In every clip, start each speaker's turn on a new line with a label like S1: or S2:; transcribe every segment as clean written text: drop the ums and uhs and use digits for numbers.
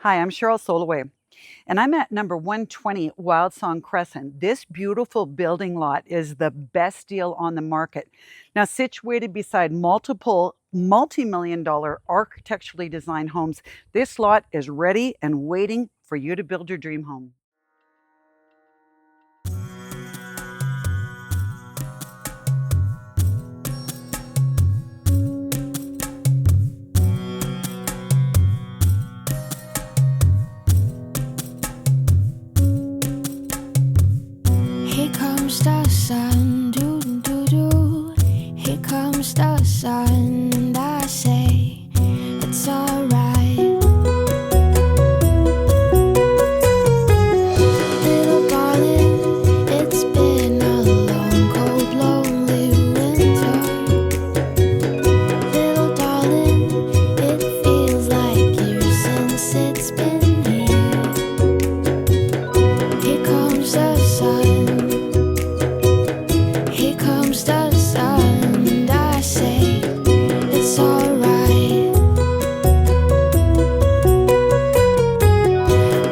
S1: Hi, I'm Cheryl Soloway, and I'm at number 120 Wildsong Crescent. This beautiful building lot is the best deal on the market. Now, situated beside multiple multi-million dollar architecturally designed homes, this lot is ready and waiting for you to build your dream home.
S2: Here comes the sun, doo doo doo. Here comes the sun, and I say it's alright. Little darling, it's been a long, cold, lonely winter. Little darling, it feels like years since it's been here. Here comes the sun. Here comes the sun, and I say it's alright.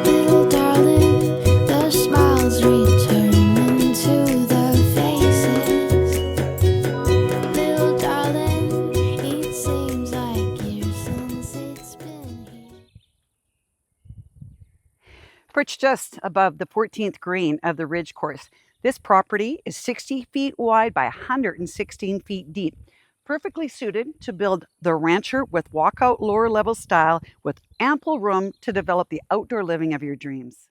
S2: Little darling, the smiles return to the faces. Little darling, it seems like years since it's been here.
S1: Perched just above the 14th green of the Ridge Course, this property is 60 feet wide by 116 feet deep, perfectly suited to build the rancher with walkout lower level style with ample room to develop the outdoor living of your dreams.